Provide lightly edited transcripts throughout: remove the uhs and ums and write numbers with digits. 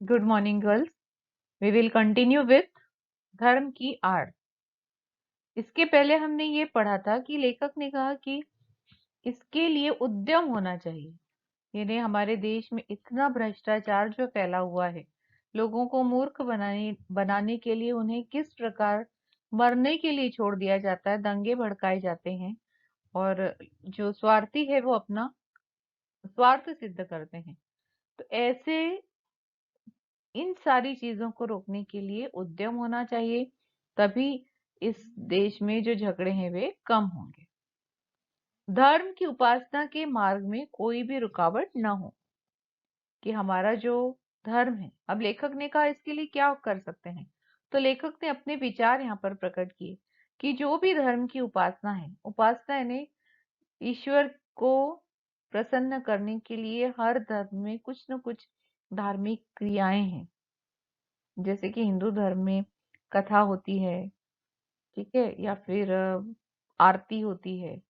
Good morning girls. We will continue with धर्म की आड़। इसके पहले हमने ये पढ़ा था कि लेखक ने कहा कि इसके लिए उद्यम होना चाहिए। यानी हमारे देश में इतना भ्रष्टाचार जो फैला हुआ है, लोगों को मूर्ख बनाने बनाने के लिए उन्हें किस प्रकार मरने के लिए छोड़ दिया जाता है, दंगे भड़काए जाते हैं और जो स्वार्थी है वो अपना स्वार्थ सिद्ध करते हैं। तो ऐसे इन सारी चीजों को रोकने के लिए उद्यम होना चाहिए, तभी इस देश में जो झगड़े हैं वे कम होंगे। धर्म की उपासना के मार्ग में कोई भी रुकावट न हो, कि हमारा जो धर्म है, अब लेखक ने कहा इसके लिए क्या कर सकते हैं। तो लेखक ने अपने विचार यहाँ पर प्रकट किए कि जो भी धर्म की उपासना है, उपासना यानी ईश्वर को प्रसन्न करने के लिए हर धर्म में कुछ न कुछ धार्मिक क्रियाएं हैं। जैसे कि हिंदू धर्म में कथा होती है, ठीक है, या फिर आरती होती है,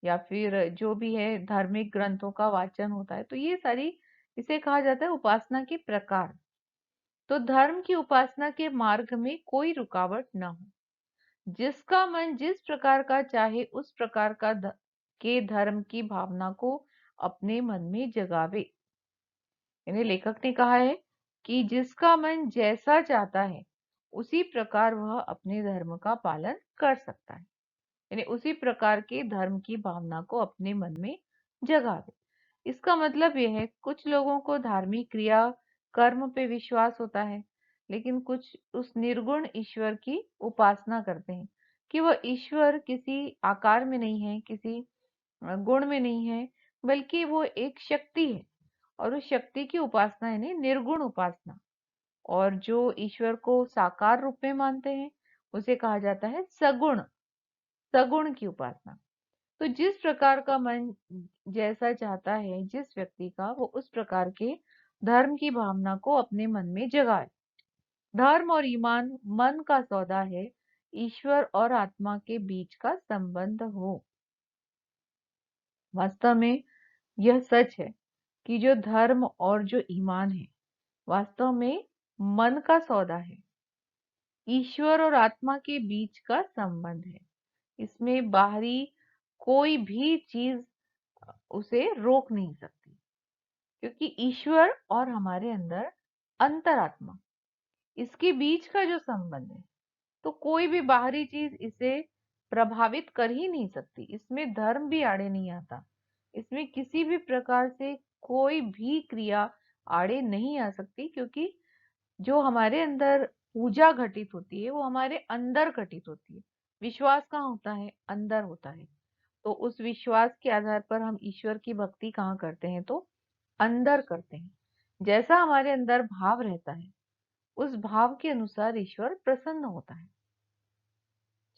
या फिर जो भी है धार्मिक ग्रंथों का वाचन होता है। तो ये सारी, इसे कहा जाता है उपासना के प्रकार। तो धर्म की उपासना के मार्ग में कोई रुकावट न हो, जिसका मन जिस प्रकार का चाहे उस प्रकार के धर्म की भावना को अपने मन में जगावे। यानी लेखक ने कहा है कि जिसका मन जैसा चाहता है उसी प्रकार वह अपने धर्म का पालन कर सकता है। यानी उसी प्रकार के धर्म की भावना को अपने मन में जगावे। इसका मतलब यह है, कुछ लोगों को धार्मिक क्रिया कर्म पे विश्वास होता है, लेकिन कुछ उस निर्गुण ईश्वर की उपासना करते हैं कि वह ईश्वर किसी आकार में नहीं है, किसी गुण में नहीं है, बल्कि वो एक शक्ति है। और उस शक्ति की उपासना यानी निर्गुण उपासना। और जो ईश्वर को साकार रूप में मानते हैं उसे कहा जाता है सगुण, सगुण की उपासना। तो जिस प्रकार का मन जैसा चाहता है जिस व्यक्ति का, वो उस प्रकार के धर्म की भावना को अपने मन में जगाए। धर्म और ईमान मन का सौदा है, ईश्वर और आत्मा के बीच का संबंध हो। वास्तव में यह सच है कि जो धर्म और जो ईमान है वास्तव में मन का सौदा है, ईश्वर और आत्मा के बीच का संबंध है। इसमें बाहरी कोई भी चीज उसे रोक नहीं सकती, क्योंकि ईश्वर और हमारे अंदर अंतरात्मा, इसके बीच का जो संबंध है, तो कोई भी बाहरी चीज इसे प्रभावित कर ही नहीं सकती। इसमें धर्म भी आड़े नहीं आता, इसमें किसी भी प्रकार से कोई भी क्रिया आड़े नहीं आ सकती, क्योंकि जो हमारे अंदर पूजा घटित होती है वो हमारे अंदर घटित होती है। विश्वास कहाँ होता है? अंदर होता है। तो उस विश्वास के आधार पर हम ईश्वर की भक्ति कहाँ करते हैं? तो अंदर करते हैं। जैसा हमारे अंदर भाव रहता है उस भाव के अनुसार ईश्वर प्रसन्न होता है।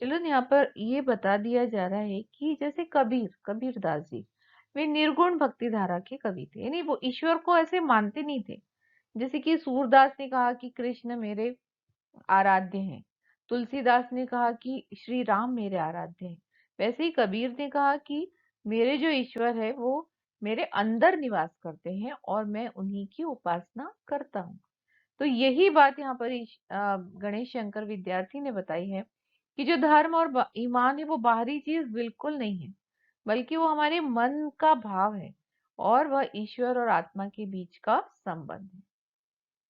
चलो यहाँ पर ये बता दिया जा रहा है कि जैसे कबीरदास जी, वे निर्गुण भक्ति धारा के कवि थे, यानी वो ईश्वर को ऐसे मानते नहीं थे। जैसे कि सूरदास ने कहा कि कृष्ण मेरे आराध्य हैं, तुलसीदास ने कहा कि श्री राम मेरे आराध्य हैं, वैसे ही कबीर ने कहा कि मेरे जो ईश्वर है वो मेरे अंदर निवास करते हैं और मैं उन्हीं की उपासना करता हूँ। तो यही बात यहाँ पर गणेश शंकर विद्यार्थी ने बताई है कि जो धर्म और ईमान है वो बाहरी चीज बिल्कुल नहीं है, बल्कि वो हमारे मन का भाव है और वह ईश्वर और आत्मा के बीच का संबंध है,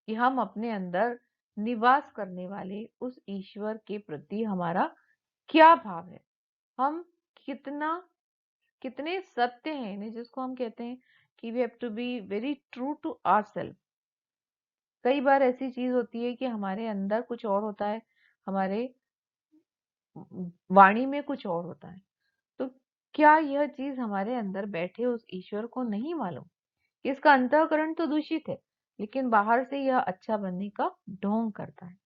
कि हम अपने अंदर निवास करने वाले उस ईश्वर के प्रति हमारा क्या भाव है, हम कितना कितने सत्य हैं, यानी जिसको हम कहते हैं कि we have to be very true to ourselves. कई बार ऐसी चीज होती है कि हमारे अंदर कुछ और होता है, हमारे वाणी में कुछ और होता है। तो क्या यह चीज हमारे अंदर बैठे उस ईश्वर को नहीं मालूम कि इसका अंतःकरण तो दूषित है, लेकिन बाहर से यह अच्छा बनने का ढोंग करता है।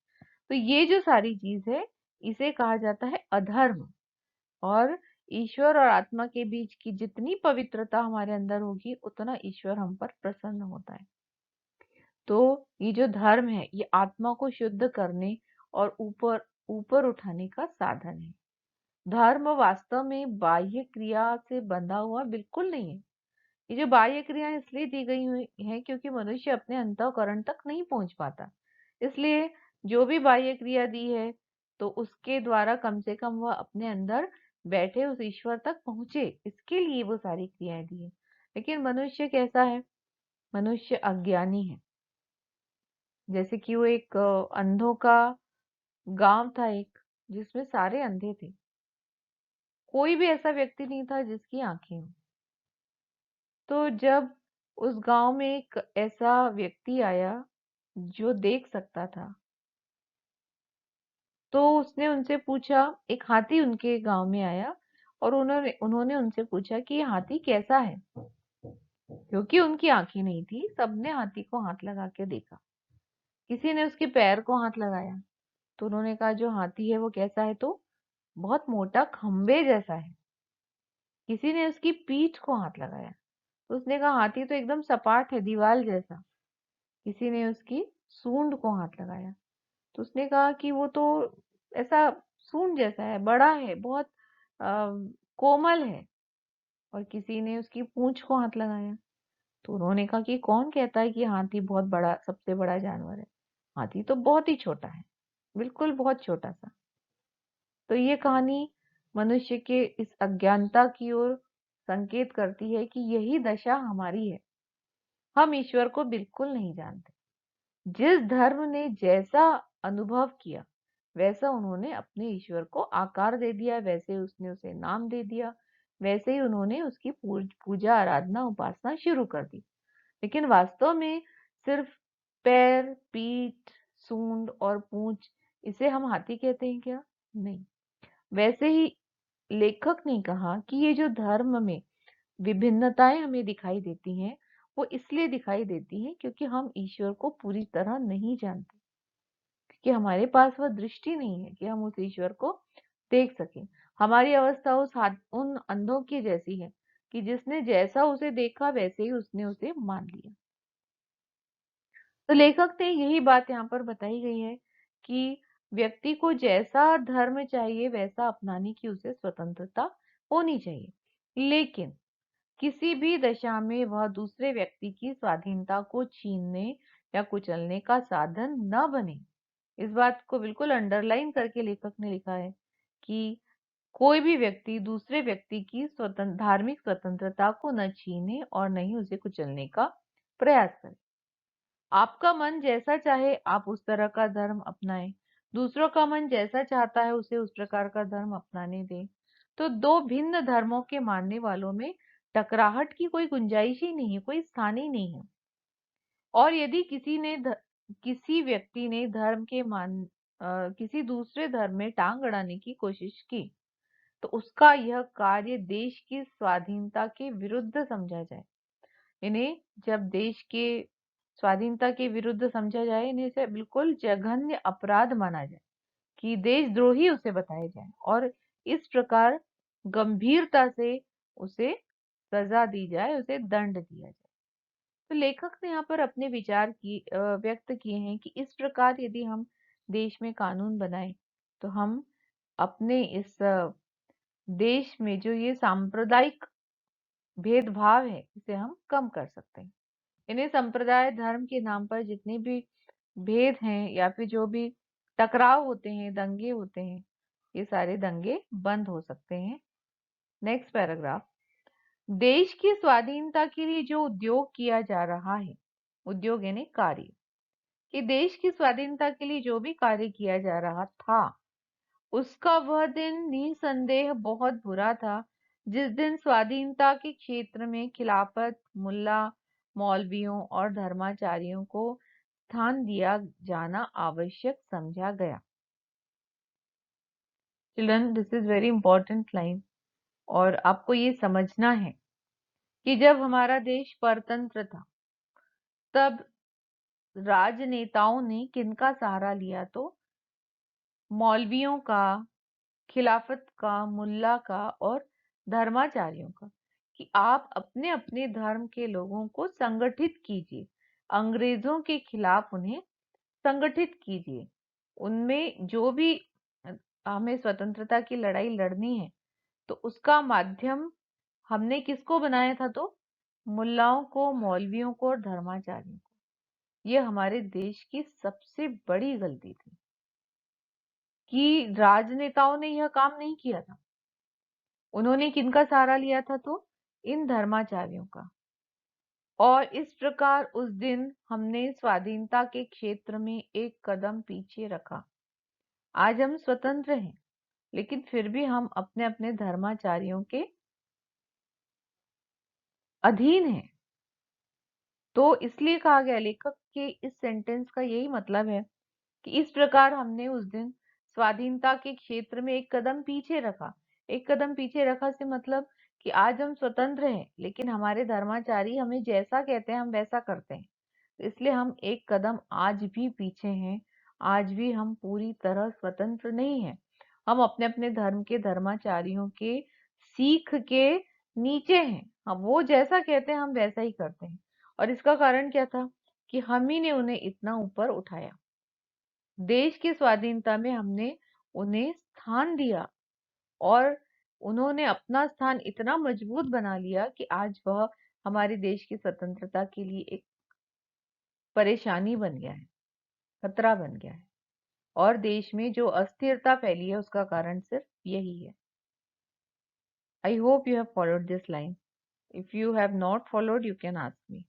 तो ये जो सारी चीज है इसे कहा जाता है अधर्म। और ईश्वर और आत्मा के बीच की जितनी पवित्रता हमारे अंदर होगी उतना ईश्वर हम पर प्रसन्न होता है। तो ये जो धर्म है ये आत्मा को शुद्ध करने और ऊपर ऊपर उठाने का साधन है। धर्म वास्तव में बाह्य क्रिया से बंधा हुआ बिल्कुल नहीं है, ये जो बाह्य क्रियाएं इसलिए दी गई हुई हैं क्योंकि मनुष्य अपने अंतःकरण तक नहीं पहुंच पाता। इसलिए जो भी बाह्य क्रिया दी है तो उसके द्वारा कम से कम वह अपने अंदर बैठे उस ईश्वर तक पहुंचे, इसके लिए वो सारी क्रियाएं दी है। लेकिन मनुष्य कैसा है? मनुष्य अज्ञानी है। जैसे कि वो एक अंधों का गांव था एक, जिसमें सारे अंधे थे। कोई भी ऐसा व्यक्ति नहीं था जिसकी आंखें हों। तो जब उस गांव में एक ऐसा व्यक्ति आया जो देख सकता था, तो उसने उनसे पूछा, एक हाथी उनके गांव में आया और उन्होंने उन्होंने उनसे पूछा कि ये हाथी कैसा है। क्योंकि उनकी आंखें नहीं थी, सबने हाथी को हाथ लगा के देखा। किसी ने उसके पैर को हाथ लगाया तो उन्होंने कहा जो हाथी है वो कैसा है, तो बहुत मोटा खंबे जैसा है। किसी ने उसकी पीठ को हाथ लगाया तो उसने कहा हाथी तो एकदम सपाट है, दीवार जैसा। किसी ने उसकी सूंड को हाथ लगाया तो उसने कहा कि वो तो ऐसा सूंड जैसा है, बड़ा है, बहुत कोमल है। और किसी ने उसकी पूंछ को हाथ लगाया तो उन्होंने कहा कि कौन कहता है कि हाथी बहुत बड़ा, सबसे बड़ा जानवर है? हाथी तो बहुत ही छोटा है, बिल्कुल बहुत छोटा सा। तो ये कहानी मनुष्य के इस अज्ञानता की ओर संकेत करती है कि यही दशा हमारी है। हम ईश्वर को बिल्कुल नहीं जानते। जिस धर्म ने जैसा अनुभव किया वैसा उन्होंने अपने ईश्वर को आकार दे दिया, वैसे उसने उसे नाम दे दिया, वैसे ही उन्होंने उसकी पूजा आराधना उपासना शुरू कर दी। लेकिन वास्तव में सिर्फ पैर, पीठ, सूंड और पूंछ, इसे हम हाथी कहते हैं क्या? नहीं। वैसे ही लेखक ने कहा कि ये जो धर्म में विभिन्नताएं हमें दिखाई देती हैं, वो इसलिए दिखाई देती हैं क्योंकि हम ईश्वर को पूरी तरह नहीं जानते, क्योंकि हमारे पास वह दृष्टि नहीं है कि हम उस ईश्वर को देख सकें। हमारी अवस्था उन अंधों की जैसी है कि जिसने जैसा उसे देखा वैसे ही उसने उसे मान लिया। तो लेखक ने यही बात यहाँ पर बताई गई है कि व्यक्ति को जैसा धर्म चाहिए वैसा अपनाने की उसे स्वतंत्रता होनी चाहिए, लेकिन किसी भी दशा में वह दूसरे व्यक्ति की स्वाधीनता को छीनने या कुचलने का साधन न बने। इस बात को बिल्कुल अंडरलाइन करके लेखक ने लिखा है कि कोई भी व्यक्ति दूसरे व्यक्ति की धार्मिक स्वतंत्रता को न छीने और न ही उसे कुचलने का प्रयास करे। आपका मन जैसा चाहे आप उस तरह का धर्म अपनाएं, दूसरों का मन जैसा चाहता है उसे उस प्रकार का धर्म अपनाने दें। तो दो भिन्न धर्मों के मानने वालों में टकराहट की कोई गुंजाइश ही नहीं है, कोई स्थान ही नहीं है। और यदि किसी व्यक्ति ने किसी दूसरे धर्म में टांग अड़ाने की कोशिश की तो उसका यह कार्य देश की स्वाधीनता के विरुद्ध समझा जाए। इन्हें जब देश के स्वाधीनता के विरुद्ध समझा जाए, इन्हें इसे बिल्कुल जघन्य अपराध माना जाए कि देशद्रोही उसे बताया जाए और इस प्रकार गंभीरता से उसे सजा दी जाए, उसे दंड दिया जाए। तो लेखक ने यहाँ पर अपने विचार व्यक्त किए हैं कि इस प्रकार यदि हम देश में कानून बनाए तो हम अपने इस देश में जो ये सांप्रदायिक भेदभाव है इसे हम कम कर सकते हैं। इन्हें संप्रदाय धर्म के नाम पर जितने भी भेद हैं या फिर जो भी टकराव होते हैं, दंगे होते हैं, ये सारे दंगे बंद हो सकते हैं। Next paragraph. देश की स्वाधीनता के लिए जो उद्योग किया जा रहा है, उद्योग यानी कार्य, कि देश की स्वाधीनता के लिए जो भी कार्य किया जा रहा था उसका वह दिन निसंदेह बहुत बुरा था जिस दिन स्वाधीनता के क्षेत्र में खिलाफत, मुल्ला, मौलवियों और धर्माचार्यों को स्थान दिया जाना आवश्यक समझा गया। Children, this is very important line. और आपको ये समझना है कि जब हमारा देश परतंत्र था तब राजनेताओं ने किनका सहारा लिया? तो मौलवियों का, खिलाफत का, मुल्ला का और धर्माचार्यों का, कि आप अपने अपने धर्म के लोगों को संगठित कीजिए, अंग्रेजों के खिलाफ उन्हें संगठित कीजिए। उनमें जो भी हमें स्वतंत्रता की लड़ाई लड़नी है तो उसका माध्यम हमने किसको बनाया था? तो मुल्लाओं को, मौलवियों को और धर्माचार्यों को। ये हमारे देश की सबसे बड़ी गलती थी कि राजनेताओं ने यह काम नहीं किया था। उन्होंने किनका सहारा लिया था? तो इन धर्माचार्यों का। और इस प्रकार उस दिन हमने स्वाधीनता के क्षेत्र में एक कदम पीछे रखा। आज हम स्वतंत्र हैं, लेकिन फिर भी हम अपने अपने धर्माचार्यों के अधीन हैं। तो इसलिए कहा गया, लेखक के इस सेंटेंस का यही मतलब है कि इस प्रकार हमने उस दिन स्वाधीनता के क्षेत्र में एक कदम पीछे रखा। एक कदम पीछे रखा से मतलब कि आज हम स्वतंत्र हैं, लेकिन हमारे धर्माचारी हमें जैसा कहते हैं हम वैसा करते हैं। इसलिए हम एक कदम आज भी पीछे हैं। आज भी हम पूरी तरह स्वतंत्र नहीं हैं। हम अपने अपने धर्म के धर्माचार्यों के सीख के नीचे हैं। हम वो जैसा कहते हैं हम वैसा ही करते हैं। और इसका कारण क्या था? कि हम ही ने उन्हें इतना ऊपर उठाया। देश की स्वाधीनता में हमने उन्हें स्थान दिया और उन्होंने अपना स्थान इतना मजबूत बना लिया कि आज वह हमारे देश की स्वतंत्रता के लिए एक परेशानी बन गया है, खतरा बन गया है। और देश में जो अस्थिरता फैली है उसका कारण सिर्फ यही है। I hope you have followed this line. If you have not followed you can ask me.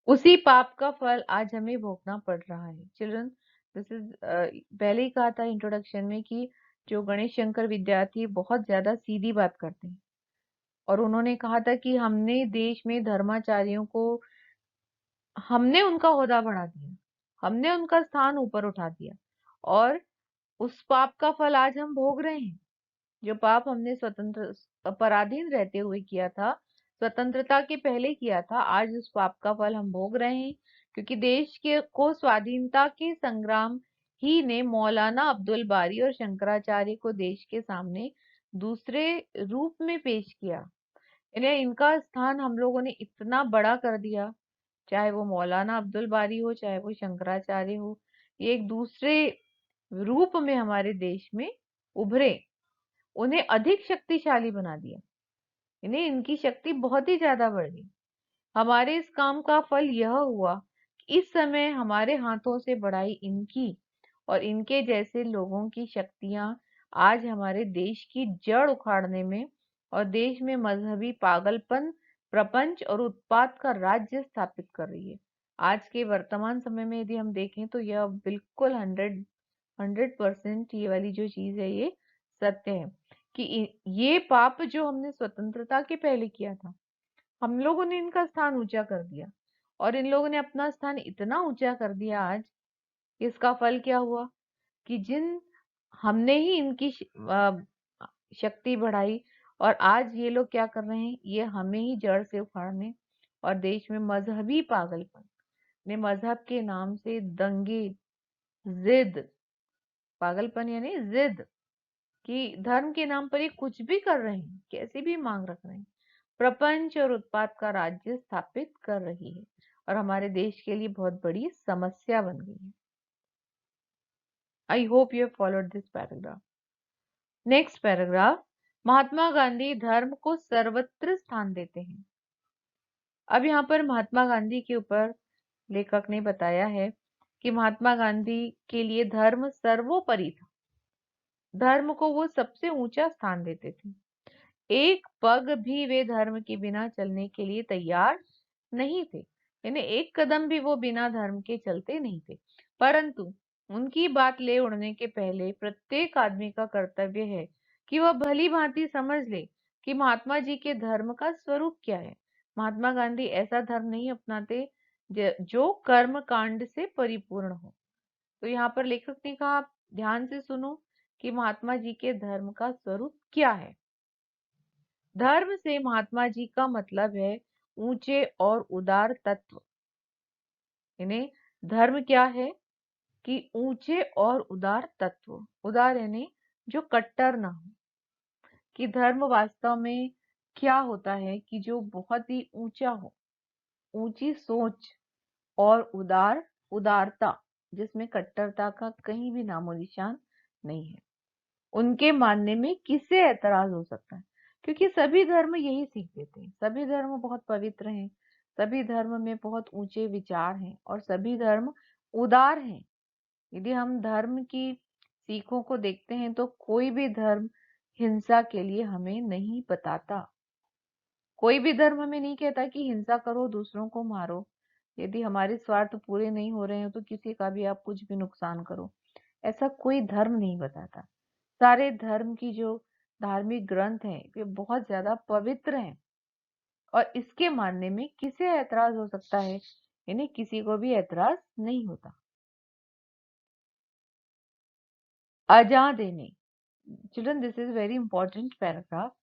उसी पाप का फल आज हमें भोगना पड़ रहा है। चिल्ड्रन, दिस इज पहले ही कहा था इंट्रोडक्शन में कि जो गणेश शंकर विद्यार्थी बहुत ज्यादा सीधी बात करते हैं, और उन्होंने कहा था कि हमने देश में धर्माचार्यों को, हमने उनका ओहदा बढ़ा दिया, हमने उनका स्थान ऊपर उठा दिया, और उस पाप का फल आज हम भोग रहे हैं। जो पाप हमने स्वतंत्र पराधीन रहते हुए किया था, स्वतंत्रता के पहले किया था, आज उस पाप का फल हम भोग रहे हैं। क्योंकि देश के को स्वाधीनता के संग्राम ही ने मौलाना अब्दुल बारी और शंकराचार्य को देश के सामने दूसरे रूप में पेश किया। इन्हें, इनका स्थान हम लोगों ने इतना बड़ा कर दिया। चाहे वो मौलाना अब्दुल बारी हो, चाहे वो शंकराचार्य हो, ये एक दूसरे रूप में हमारे देश में उभरे। उन्हें अधिक शक्तिशाली बना दिया। इन्हें, इनकी शक्ति बहुत ही ज्यादा बढ़ गई। हमारे इस काम का फल यह हुआ कि इस समय हमारे हाथों से बढ़ाई इनकी और इनके जैसे लोगों की शक्तियां आज हमारे देश की जड़ उखाड़ने में और देश में मजहबी पागलपन, प्रपंच और उत्पात का राज्य स्थापित कर रही है। आज के वर्तमान समय में यदि हम देखें तो यह बिल्कुल 100% ये वाली जो चीज है ये सत्य है कि ये पाप जो हमने स्वतंत्रता के पहले किया था, हम लोगों ने इनका स्थान ऊंचा कर दिया। और इन लोगों ने अपना स्थान इतना ऊंचा कर दिया आज, इसका फल क्या हुआ कि जिन हमने ही इनकी शक्ति बढ़ाई, और आज ये लोग क्या कर रहे हैं, ये हमें ही जड़ से उखाड़ने और देश में मजहबी पागलपन ने, मजहब के नाम से दंगे, जिद, पागलपन यानी जिद, कि धर्म के नाम पर ये कुछ भी कर रहे हैं, कैसी भी मांग रख रहे हैं, प्रपंच और उत्पात का राज्य स्थापित कर रही है और हमारे देश के लिए बहुत बड़ी समस्या बन गई है। I hope you have followed this paragraph. Next paragraph, Mahatma Gandhi धर्म को सर्वत्र स्थान देते हैं। अब यहाँ पर महात्मा गांधी के ऊपर लेखक ने बताया है कि महात्मा गांधी के लिए धर्म सर्वोपरि था। धर्म को वो सबसे ऊंचा स्थान देते थे। एक पग भी वे धर्म के बिना चलने के लिए तैयार नहीं थे, यानी एक कदम भी वो बिना धर्म के चलते नहीं थे। परंतु उनकी बात ले उड़ने के पहले प्रत्येक आदमी का कर्तव्य है कि वह भली भांति समझ ले कि महात्मा जी के धर्म का स्वरूप क्या है। महात्मा गांधी ऐसा धर्म नहीं अपनाते जो कर्म कांड से परिपूर्ण हो। तो यहाँ पर लेखक ने कहा, आप ध्यान से सुनो कि महात्मा जी के धर्म का स्वरूप क्या है। धर्म से महात्मा जी का मतलब है ऊंचे और उदार तत्व। इन्हें, धर्म क्या है कि ऊंचे और उदार तत्व। उदार यानी जो कट्टर ना हो। कि धर्म वास्तव में क्या होता है कि जो बहुत ही ऊंचा हो, ऊंची सोच, और उदार, उदारता जिसमें कट्टरता का कहीं भी नामो निशान नहीं है। उनके मानने में किसे ऐतराज हो सकता है? क्योंकि सभी धर्म यही सीख देते हैं, सभी धर्म बहुत पवित्र हैं, सभी धर्म में बहुत ऊंचे विचार हैं और सभी धर्म उदार हैं। यदि हम धर्म की सीखों को देखते हैं तो कोई भी धर्म हिंसा के लिए हमें नहीं बताता। कोई भी धर्म हमें नहीं कहता कि हिंसा करो, दूसरों को मारो। यदि हमारे स्वार्थ पूरे नहीं हो रहे हैं तो किसी का भी आप कुछ भी नुकसान करो, ऐसा कोई धर्म नहीं बताता। सारे धर्म की जो धार्मिक ग्रंथ हैं वे बहुत ज्यादा पवित्र हैं और इसके मानने में किसे ऐतराज हो सकता है? यानी किसी को भी ऐतराज नहीं होता। अजान देने, children this is very important paragraph.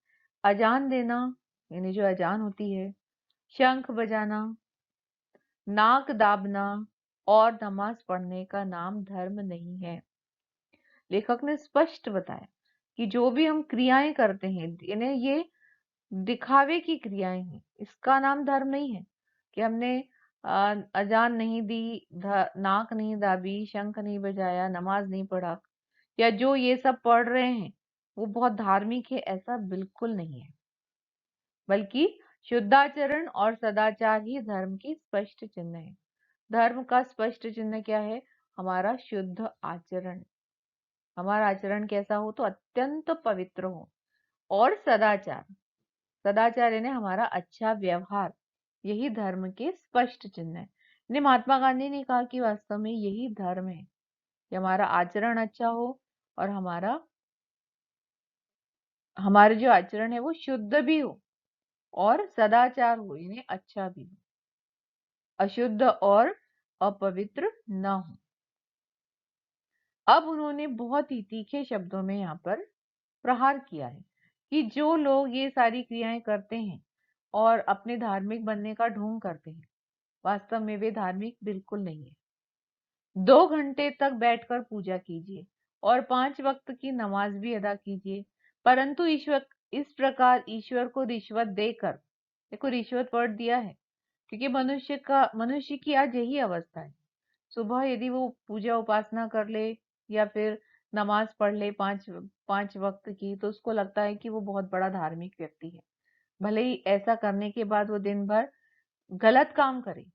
अजान देना यानी जो अजान होती है, शंख बजाना, नाक दाबना और नमाज पढ़ने का नाम धर्म नहीं है। लेखक ने स्पष्ट बताया कि जो भी हम क्रियाएं करते हैं यानी ये दिखावे की क्रियाएं हैं, इसका नाम धर्म नहीं है। कि हमने अजान नहीं दी, नाक नहीं दाबी, शंख नहीं बजाया, नमाज नहीं पढ़ा, या जो ये सब पढ़ रहे हैं वो बहुत धार्मिक है, ऐसा बिल्कुल नहीं है। बल्कि शुद्धाचरण और सदाचार ही धर्म की स्पष्ट चिन्ह है। धर्म का स्पष्ट चिन्ह क्या है? हमारा शुद्ध आचरण। हमारा आचरण कैसा हो? तो अत्यंत पवित्र हो। और सदाचार, सदाचार यानी हमारा अच्छा व्यवहार, यही धर्म के स्पष्ट चिन्ह है। ने महात्मा गांधी ने कहा कि वास्तव में यही धर्म है कि हमारा आचरण अच्छा हो और हमारा जो आचरण है वो शुद्ध भी हो और सदाचार हो यानी अच्छा भी हो, अशुद्ध और अपवित्र न हो। अब उन्होंने बहुत ही तीखे शब्दों में यहाँ पर प्रहार किया है कि जो लोग ये सारी क्रियाएं करते हैं और अपने धार्मिक बनने का ढोंग करते हैं, वास्तव में वे धार्मिक बिल्कुल नहीं है। 2 घंटे तक बैठकर पूजा कीजिए और 5 वक्त की नमाज भी अदा कीजिए, परंतु ईश्वर इस प्रकार ईश्वर को रिश्वत देकर, देखो रिश्वत वर्ड दिया है क्योंकि मनुष्य की आज यही अवस्था है। सुबह यदि वो पूजा उपासना कर ले या फिर नमाज पढ़ ले 5 वक्त की, तो उसको लगता है कि वो बहुत बड़ा धार्मिक व्यक्ति है, भले ही ऐसा करने के बाद वो दिन भर गलत काम करे।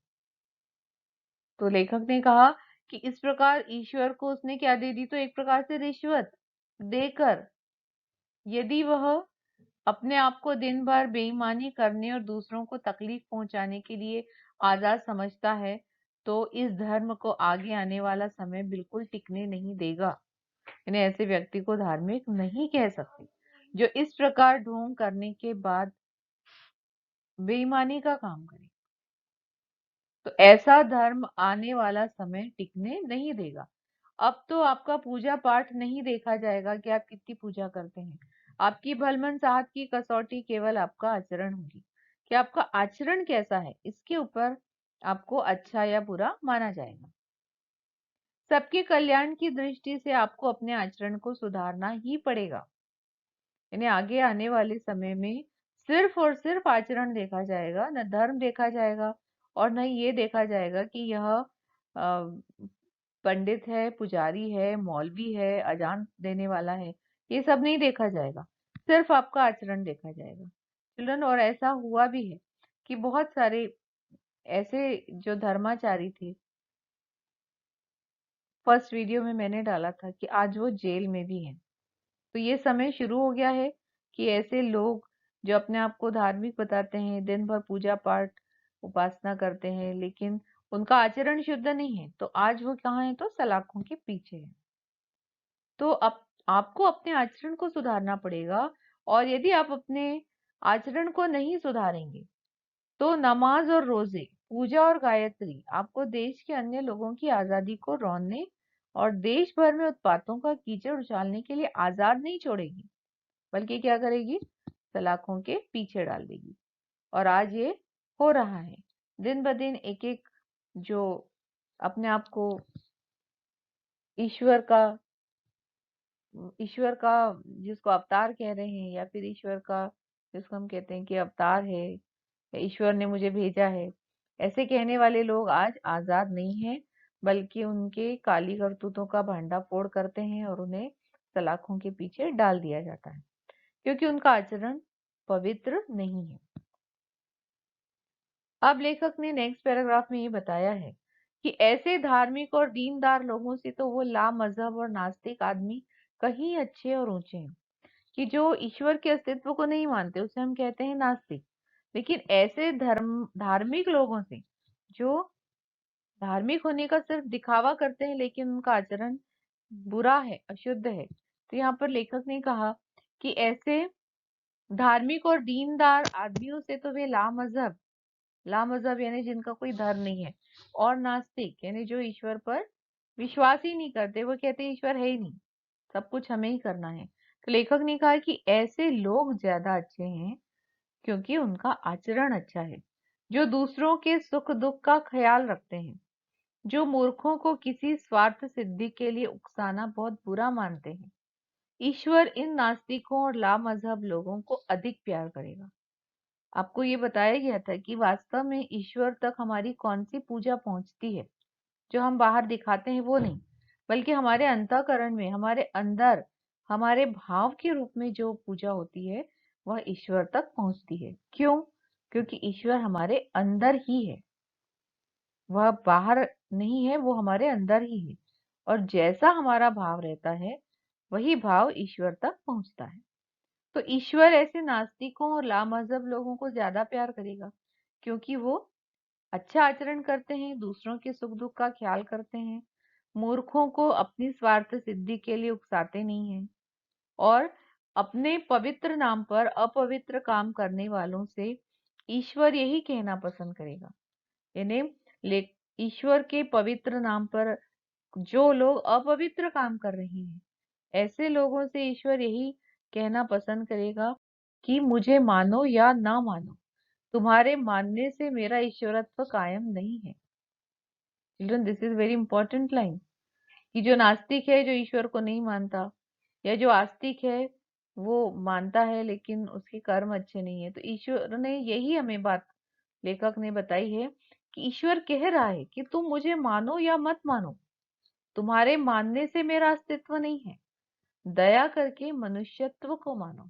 तो लेखक ने कहा कि इस प्रकार ईश्वर को उसने क्या दे दी? तो एक प्रकार से रिश्वत देकर यदि वह अपने आप को दिन भर बेईमानी करने और दूसरों को तकलीफ पहुंचाने के लिए आजाद समझता है, तो इस धर्म को आगे आने वाला समय बिल्कुल टिकने नहीं देगा। यानी ऐसे व्यक्ति को धार्मिक नहीं कह सकते जो इस प्रकार ढोंग करने के बाद बेईमानी का काम करे। तो ऐसा धर्म आने वाला समय टिकने नहीं देगा। अब तो आपका पूजा पाठ नहीं देखा जाएगा कि आप कितनी पूजा करते हैं। आपकी भलमनसाहत की कसौटी केवल आपका आचरण होगी कि आपका आचरण कैसा है, इसके ऊपर आपको अच्छा या बुरा माना जाएगा। सबके कल्याण की दृष्टि से आपको अपने आचरण को सुधारना ही पड़ेगा। यानी आगे आने वाले समय में सिर्फ और सिर्फ आचरण देखा जाएगा, न धर्म देखा जाएगा और न ये देखा जाएगा कि यह पंडित है, पुजारी है, मौलवी है, अजान देने वाला है। ये सब नहीं देखा जाएगा, सिर्फ आपका आचरण देखा जाएगा चिल्ड्रन। और ऐसा हुआ भी है कि बहुत सारे ऐसे जो धर्माचारी थे, फर्स्ट वीडियो में मैंने डाला था कि आज वो जेल में भी हैं। तो ये समय शुरू हो गया है कि ऐसे लोग जो अपने आप को धार्मिक बताते हैं, दिन भर पूजा पाठ उपासना करते हैं, लेकिन उनका आचरण शुद्ध नहीं है, तो आज वो कहाँ है? तो सलाखों के पीछे है। तो अब आपको अपने आचरण को सुधारना पड़ेगा और यदि आप अपने आचरण को नहीं सुधारेंगे तो नमाज और रोजे, पूजा और गायत्री आपको देश के अन्य लोगों की आजादी को रौंदने और देश भर में उत्पातों का कीचड़ उछालने के लिए आजाद नहीं छोड़ेगी, बल्कि क्या करेगी? सलाखों के पीछे डाल देगी। और आज ये हो रहा है। दिन ब दिन एक एक जो अपने आप को ईश्वर का ईश्वर का जिसको अवतार कह रहे हैं, या फिर ईश्वर का जिसको हम कहते हैं कि अवतार है, ईश्वर ने मुझे भेजा है, ऐसे कहने वाले लोग आज आजाद नहीं हैं, बल्कि उनके काली करतूतों का भांडाफोड़ करते हैं और उन्हें सलाखों के पीछे डाल दिया जाता है, क्योंकि उनका आचरण पवित्र नहीं है। अब लेखक ने नेक्स्ट पैराग्राफ में ये बताया है कि ऐसे धार्मिक और दीनदार लोगों से तो वो लामजहब और नास्तिक आदमी कहीं अच्छे और ऊंचे हैं। कि जो ईश्वर के अस्तित्व को नहीं मानते उसे हम कहते हैं नास्तिक। लेकिन ऐसे धार्मिक लोगों से जो धार्मिक होने का सिर्फ दिखावा करते हैं लेकिन उनका आचरण बुरा है, अशुद्ध है, तो यहाँ पर लेखक ने कहा कि ऐसे धार्मिक और दीनदार आदमियों से तो वे लामजहब, लामजहब यानी जिनका कोई धर्म नहीं है, और नास्तिक यानी जो ईश्वर पर विश्वास ही नहीं करते, वो कहते हैं ईश्वर है ही नहीं, सब कुछ हमें ही करना है। तो लेखक ने कहा कि ऐसे लोग ज्यादा अच्छे हैं क्योंकि उनका आचरण अच्छा है, जो दूसरों के सुख दुख का ख्याल रखते हैं, जो मूर्खों को किसी स्वार्थ सिद्धि के लिए उकसाना बहुत बुरा मानते हैं। ईश्वर इन नास्तिकों और लामजहब लोगों को अधिक प्यार करेगा। आपको ये बताया गया था कि वास्तव में ईश्वर तक हमारी कौन सी पूजा पहुंचती है, जो हम बाहर दिखाते हैं वो नहीं, बल्कि हमारे अंतःकरण में, हमारे अंदर, हमारे भाव के रूप में जो पूजा होती है वह ईश्वर तक पहुंचती है। क्यों? क्योंकि ईश्वर हमारे अंदर ही है, वह बाहर नहीं है, वो हमारे अंदर ही है। और जैसा हमारा भाव रहता है वही भाव ईश्वर तक पहुंचता है। तो ईश्वर ऐसे नास्तिकों और लामजहब लोगों को ज्यादा प्यार करेगा क्योंकि वो अच्छा आचरण करते हैं, दूसरों के सुख दुख का ख्याल करते हैं, मूर्खों को अपनी स्वार्थ सिद्धि के लिए उकसाते नहीं हैं, और अपने पवित्र नाम पर अपवित्र काम करने वालों से ईश्वर यही कहना पसंद करेगा। यानी ईश्वर के पवित्र नाम पर जो लोग अपवित्र काम कर रहे हैं, ऐसे लोगों से ईश्वर यही कहना पसंद करेगा कि मुझे मानो या ना मानो, तुम्हारे मानने से मेरा ईश्वरत्व कायम नहीं है। Children, this is very important line, कि जो नास्तिक है, जो ईश्वर को नहीं मानता, या जो आस्तिक है वो मानता है लेकिन उसके कर्म अच्छे नहीं है, तो ईश्वर ने यही हमें बात, लेखक ने बताई है कि ईश्वर कह रहा है कि तुम मुझे मानो या मत मानो, तुम्हारे मानने से मेरा अस्तित्व नहीं है। दया करके मनुष्यत्व को मानो,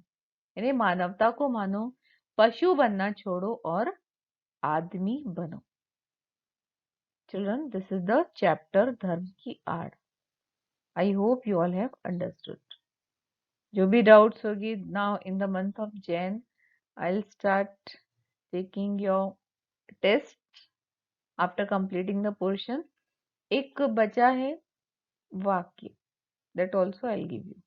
यानी मानवता को मानो, पशु बनना छोड़ो और आदमी बनो। Children, this is the chapter धर्म की आड़। I hope you all have understood. जो भी डाउट्स होगी, now in the month of Jan I will start taking your test after completing the portion. एक बचा है वाक्य, that also I will give you.